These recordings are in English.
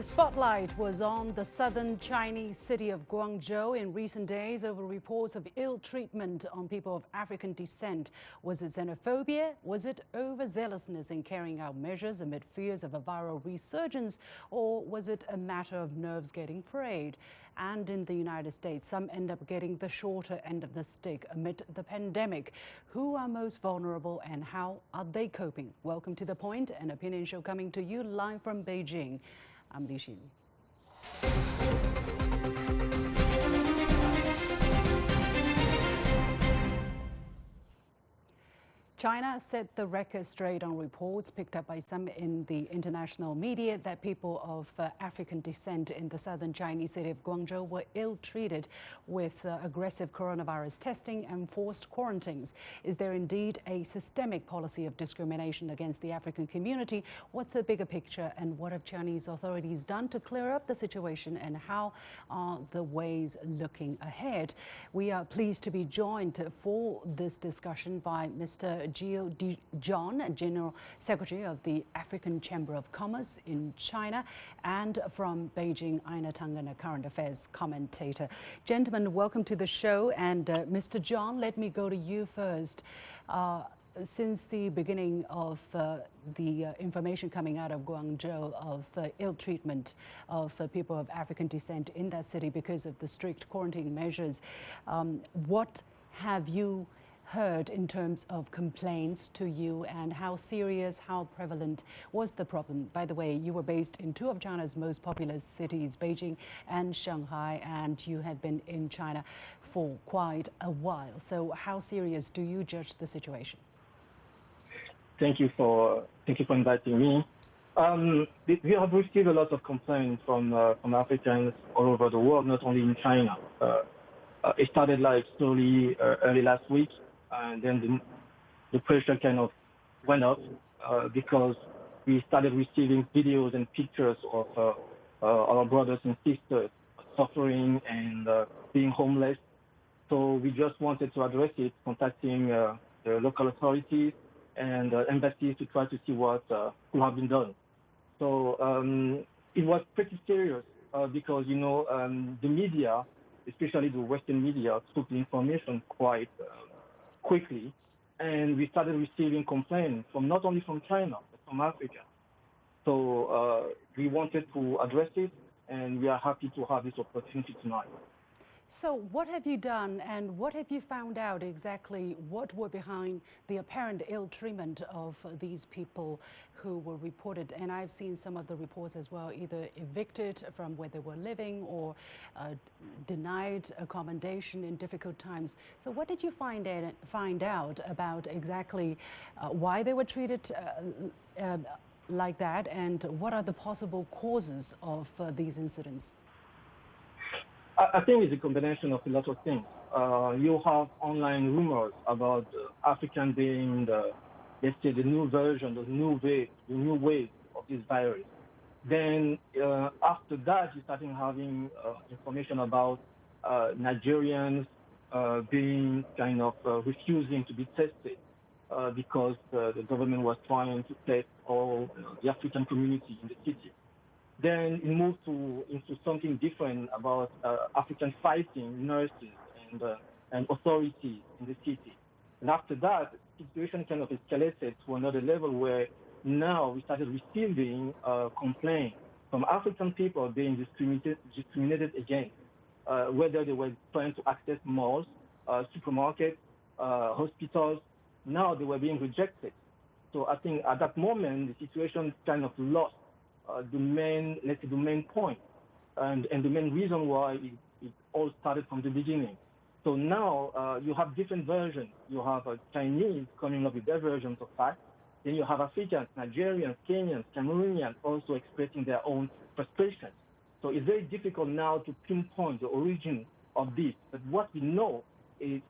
The spotlight was on the southern Chinese city of Guangzhou in recent days over reports of ill treatment on people of African descent. Was it xenophobia? Was it overzealousness in carrying out measures amid fears of a viral resurgence? Or was it a matter of nerves getting frayed? And in the United States, some end up getting the shorter end of the stick amid the pandemic. Who are most vulnerable and how are they coping? Welcome to The Point, an opinion show coming to you live from Beijing. I'm Li Xin. China set the record straight on reports picked up by some in the international media that people of African descent in the southern Chinese city of Guangzhou were ill-treated with aggressive coronavirus testing and forced quarantines. Is there indeed a systemic policy of discrimination against the African community? What's the bigger picture, and what have Chinese authorities done to clear up the situation, and how are the ways looking ahead? We are pleased to be joined for this discussion by Mr. Djon, General Secretary of the African Chamber of Commerce in China, and from Beijing, Einar Tangen, a current affairs commentator. Gentlemen, welcome to the show. And Mr. Djon, let me go to you first. Since the beginning of the information coming out of Guangzhou of ill treatment of people of African descent in that city because of the strict quarantine measures, what have you heard in terms of complaints to you, and how serious, how prevalent was the problem? By the way, you were based in two of China's most populous cities, Beijing and Shanghai, and you have been in China for quite a while. So how serious do you judge the situation? Thank you for inviting me. We have received a lot of complaints from Africans all over the world, not only in China. It started like slowly early last week, and then the pressure kind of went up because we started receiving videos and pictures of our brothers and sisters suffering and being homeless. So we just wanted to address it, contacting the local authorities and embassies to try to see what could have been done. So it was pretty serious because, you know, the media, especially the Western media, took the information quite quickly, and we started receiving complaints from not only from China, but from Africa. So we wanted to address it, and we are happy to have this opportunity tonight. So what have you done, and what have you found out exactly? What were behind the apparent ill treatment of these people who were reported? And I've seen some of the reports as well, either evicted from where they were living or denied accommodation in difficult times. So what did you find out about exactly why they were treated like that, and what are the possible causes of these incidents? I think it's a combination of a lot of things. You have online rumors about African being let's say, the new version, the new wave of this virus. Then after that, you started having information about Nigerians being kind of refusing to be tested because the government was trying to test all the African community in the city. Then it moved into something different about African fighting nurses and authorities in the city. And after that, the situation kind of escalated to another level where now we started receiving complaints from African people being discriminated against, whether they were trying to access malls, supermarkets, hospitals. Now they were being rejected. So I think at that moment, the situation kind of lost the main point, and the main reason why it all started from the beginning. So now you have different versions. You have Chinese coming up with their versions of facts. Then you have Africans, Nigerians, Kenyans, Cameroonians also expressing their own frustration. So it's very difficult now to pinpoint the origin of this. But what we know is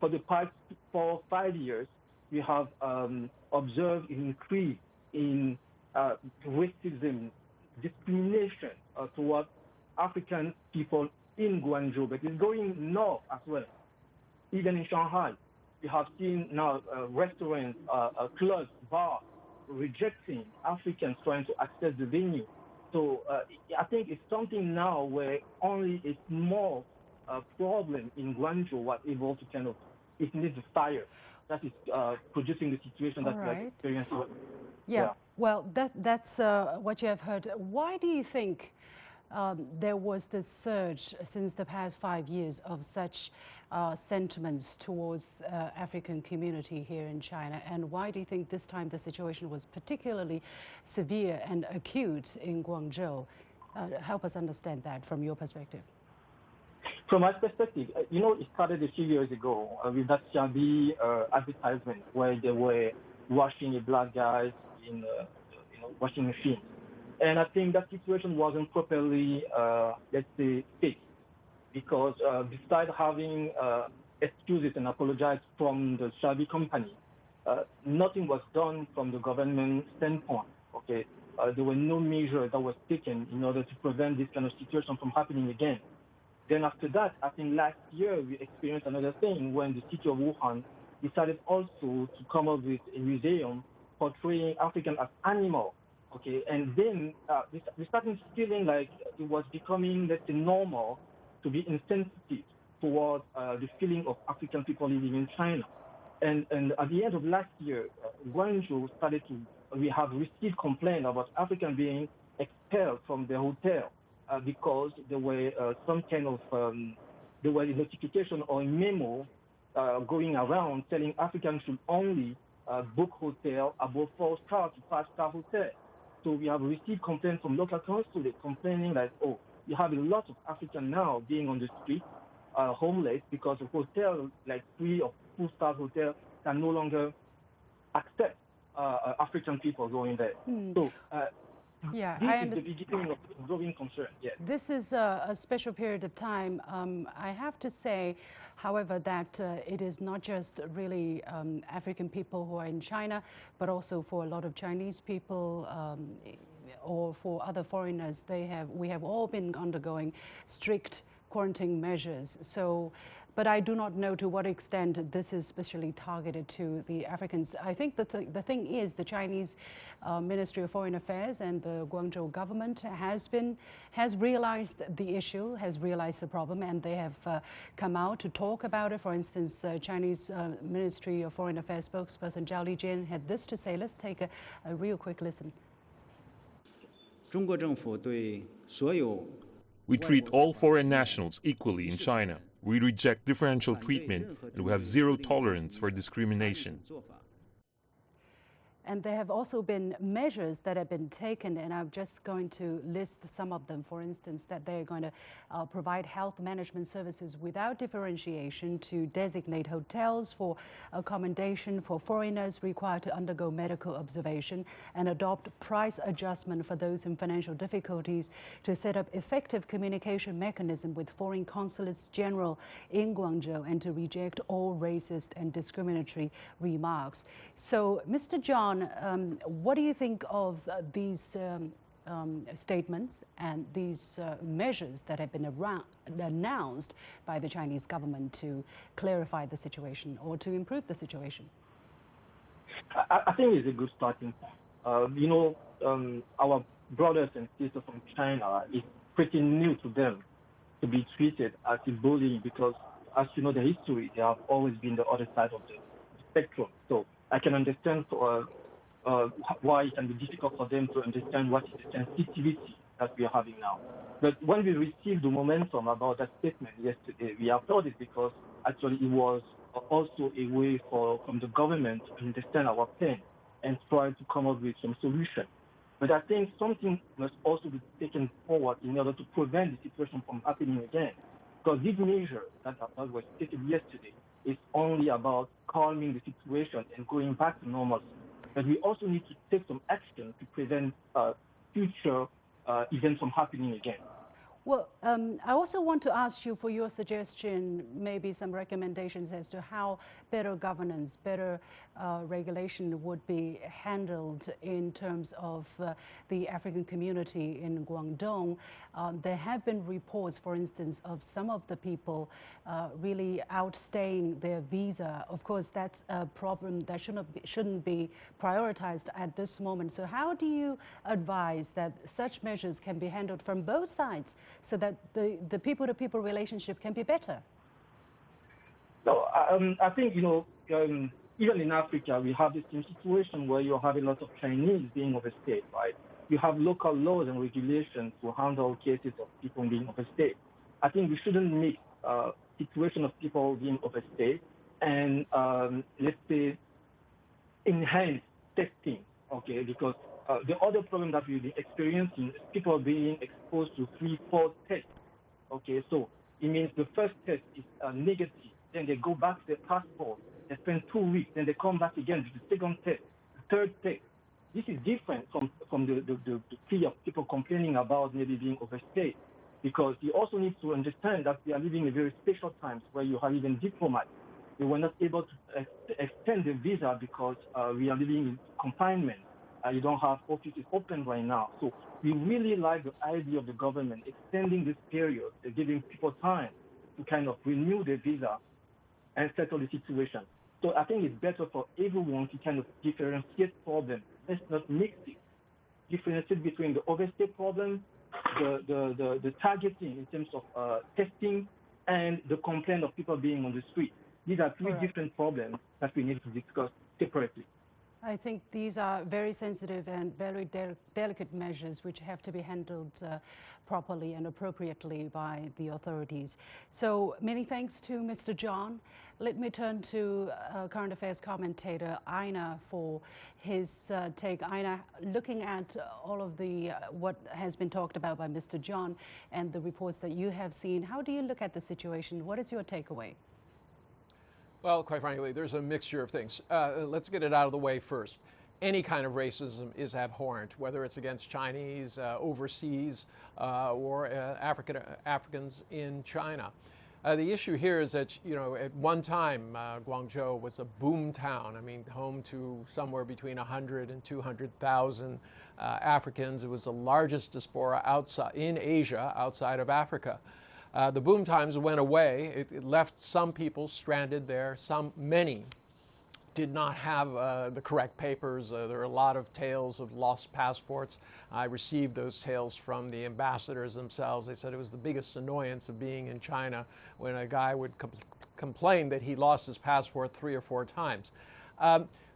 for the past 4 or 5 years, we have observed an increase in racism, discrimination towards African people in Guangzhou, but it's going north as well. Even in Shanghai, we have seen now restaurants, clubs, bars rejecting Africans trying to access the venue. So I think it's something now where only a small problem in Guangzhou was able to kind of ignite the fire that is producing the situation that we are experiencing. Yeah. Well, that's what you have heard. Why do you think there was this surge since the past 5 years of such sentiments towards African community here in China? And why do you think this time the situation was particularly severe and acute in Guangzhou? Help us understand that from your perspective. From my perspective, it started a few years ago with that Xiaobi advertisement where they were washing a black guy in washing machine. And I think that situation wasn't properly, let's say, fixed, because besides having excuses and apologize from the Xiaobi company, nothing was done from the government standpoint. Okay, there were no measures that was taken in order to prevent this kind of situation from happening again. Then after that, I think last year we experienced another thing when the city of Wuhan decided also to come up with a museum portraying Africans as animals. Okay, and then we started feeling like it was becoming, let's say, normal to be insensitive towards the feeling of African people living in China. And at the end of last year, Guangzhou we have received complaints about Africans being expelled from the hotel because there were some kind of, there was a notification or a memo going around telling Africans should only book hotel above 4-star to 5-star hotel. So we have received complaints from local consulates complaining that, oh, you have a lot of Africans now being on the street, homeless, because the hotel, like 3 or 4-star hotel, can no longer accept African people going there. So this is the beginning of growing concern. Yeah. This is a special period of time. I have to say, however, that it is not just really African people who are in China, but also for a lot of Chinese people or for other foreigners. We have all been undergoing strict quarantine measures. But I do not know to what extent this is especially targeted to the Africans. I think the thing is the Chinese Ministry of Foreign Affairs and the Guangzhou government has realized the issue, has realized the problem, and they have come out to talk about it. For instance, Chinese Ministry of Foreign Affairs spokesperson Zhao Lijian had this to say. Let's take a real quick listen. We treat all foreign nationals equally in China. We reject differential treatment, and we have zero tolerance for discrimination. And there have also been measures that have been taken, and I'm just going to list some of them. For instance, that they're going to provide health management services without differentiation to designate hotels for accommodation for foreigners required to undergo medical observation, and adopt price adjustment for those in financial difficulties, to set up effective communication mechanism with foreign consulates general in Guangzhou, and to reject all racist and discriminatory remarks. So, Mr. Djon, what do you think of these statements and these measures that have been announced by the Chinese government to clarify the situation or to improve the situation? I think it's a good starting point. Our brothers and sisters from China, it's pretty new to them to be treated as a bully because, as you know, the history, they have always been the other side of the spectrum. So I can understand why it can be difficult for them to understand what is the sensitivity that we are having now. But when we received the momentum about that statement yesterday, we applauded it because actually it was also a way from the government to understand our pain and try to come up with some solution. But I think something must also be taken forward in order to prevent the situation from happening again. Because this measure that was taken yesterday is only about calming the situation and going back to normalcy. But we also need to take some action to prevent future events from happening again. Well, I also want to ask you for your suggestion, maybe some recommendations as to how better governance, better regulation would be handled in terms of the African community in Guangdong. There have been reports, for instance, of some of the people really outstaying their visa. Of course, that's a problem that shouldn't be prioritized at this moment. So how do you advise that such measures can be handled from both sides, so that the people-to-people relationship can be better? So I think, even in Africa, we have the same situation where you have a lot of Chinese being overstayed, right? You have local laws and regulations to handle cases of people being overstayed. I think we shouldn't mix situation of people being overstayed and, let's say, enhanced testing, okay? Because the other problem that we've been experiencing is people being exposed to 3-4 tests. Okay, so it means the first test is negative, then they go back to their passport, they spend 2 weeks, then they come back again to the second test, the third test. This is different from the fear of people complaining about maybe being overstayed, because you also need to understand that we are living in very special times where you have even diplomats. They were not able to extend the visa because we are living in confinement. You don't have offices open right now. So we really like the idea of the government extending this period, giving people time to kind of renew their visa and settle the situation. So I think it's better for everyone to kind of differentiate problems. Let's not mix it. Differentiate between the overstay problem, the targeting in terms of testing, and the complaint of people being on the street. These are three different problems that we need to discuss separately. I think these are very sensitive and very delicate measures which have to be handled properly and appropriately by the authorities. So many thanks to Mr. Djon. Let me turn to current affairs commentator Einar for his take. Einar, looking at all of the what has been talked about by Mr. Djon and the reports that you have seen, how do you look at the situation? What is your takeaway? Well, quite frankly, there's a mixture of things. Let's get it out of the way first. Any kind of racism is abhorrent, whether it's against Chinese overseas or Africans in China. The issue here is that, at one time, Guangzhou was a boom town. I mean, home to somewhere between 100 and 200,000 Africans. It was the largest diaspora in Asia, outside of Africa. The boom times went away. It left some people stranded there. Many did not have the correct papers. There are a lot of tales of lost passports. I received those tales from the ambassadors themselves. They said it was the biggest annoyance of being in China when a guy would complain that he lost his passport 3 or 4 times.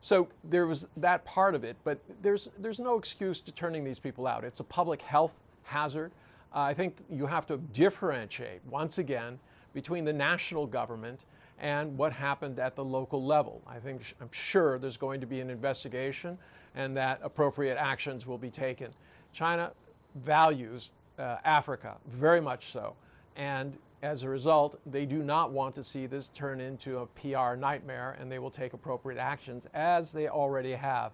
So there was that part of it, but there's no excuse to turning these people out. It's a public health hazard. I think you have to differentiate, once again, between the national government and what happened at the local level. I'm sure there's going to be an investigation and that appropriate actions will be taken. China values Africa, very much so. And as a result, they do not want to see this turn into a PR nightmare, and they will take appropriate actions, as they already have.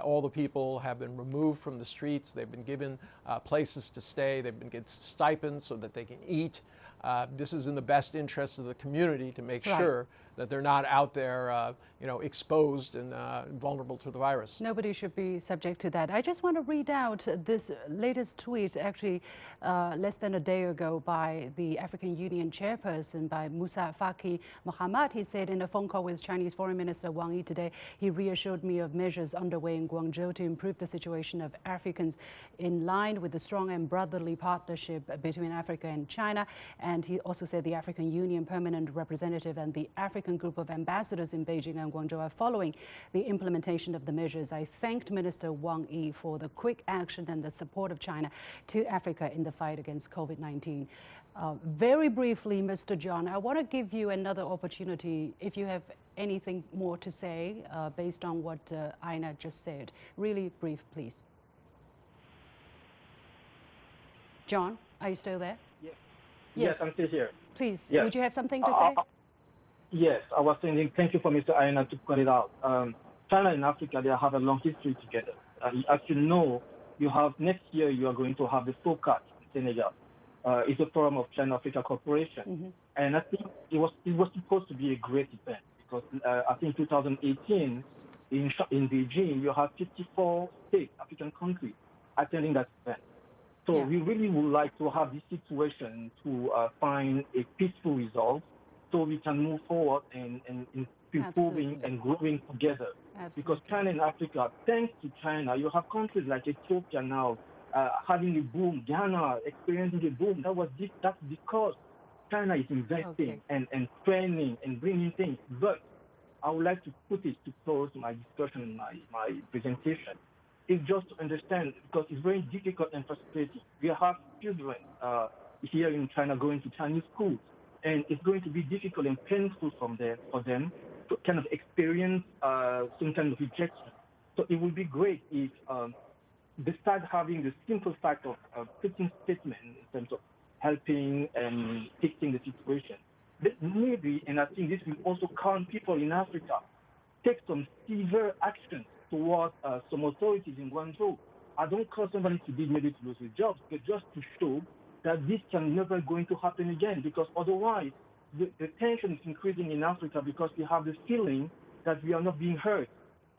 All the people have been removed from the streets. They've been given places to stay. They've been given stipends so that they can eat. This is in the best interest of the community to make sure that they're not out there, exposed and vulnerable to the virus. Nobody should be subject to that. I just want to read out this latest tweet, actually less than a day ago, by the African Union chairperson, by Musa Faki Mohammed. He said in a phone call with Chinese Foreign Minister Wang Yi today, he reassured me of measures underway in Guangzhou to improve the situation of Africans in line with the strong and brotherly partnership between Africa and China. And he also said the African Union permanent representative and the African group of ambassadors in Beijing and Guangzhou are following the implementation of the measures. I thanked Minister Wang Yi for the quick action and the support of China to Africa in the fight against COVID-19. Very briefly, Mr. Djon, I want to give you another opportunity if you have anything more to say based on what Einar just said. Really brief, please. Djon, are you still there? Yes. Yes, I'm still here. Please, yes. Would you have something to say? Yes, I was saying thank you for Mr. Einar to point it out. China and Africa, they have a long history together. As you know, you have next year you are going to have the FOCAT in Senegal. It's a forum of China-Africa cooperation. And I think it was supposed to be a great event because I think 2018 in Beijing, you have 54 states, African countries, attending that event. So we really would like to have this situation to find a peaceful result so we can move forward and improving and growing together. Because China and Africa, thanks to China, you have countries like Ethiopia now having a boom, Ghana experiencing a boom. That's because China is investing and training and bringing things. But I would like to put it to close my discussion, my presentation. It's just to understand, because it's very difficult and frustrating. We have children here in China going to Chinese schools, and it's going to be difficult and painful for them to kind of experience some kind of rejection. So it would be great if, besides having the simple fact of putting statement in terms of helping and fixing the situation, but maybe, and I think this will also calm people in Africa, take some severe action towards some authorities in Guangzhou. I don't call somebody to maybe to lose their jobs, but just to show that this can never going to happen again, because otherwise the tension is increasing in Africa because we have the feeling that we are not being heard,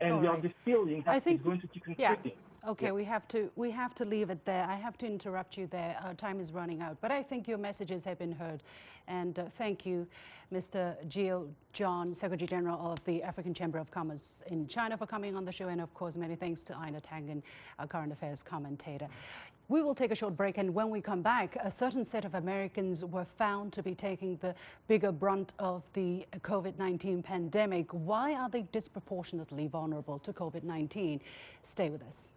and we have the feeling that it's going to keep increasing. Okay, we have to leave it there. I have to interrupt you there. Our time is running out. But I think your messages have been heard. And thank you, Mr. Djon, Secretary General of the African Chamber of Commerce in China, for coming on the show. And of course, many thanks to Einar Tangen, our current affairs commentator. We will take a short break, and when we come back, a certain set of Americans were found to be taking the bigger brunt of the COVID-19 pandemic. Why are they disproportionately vulnerable to COVID-19? Stay with us.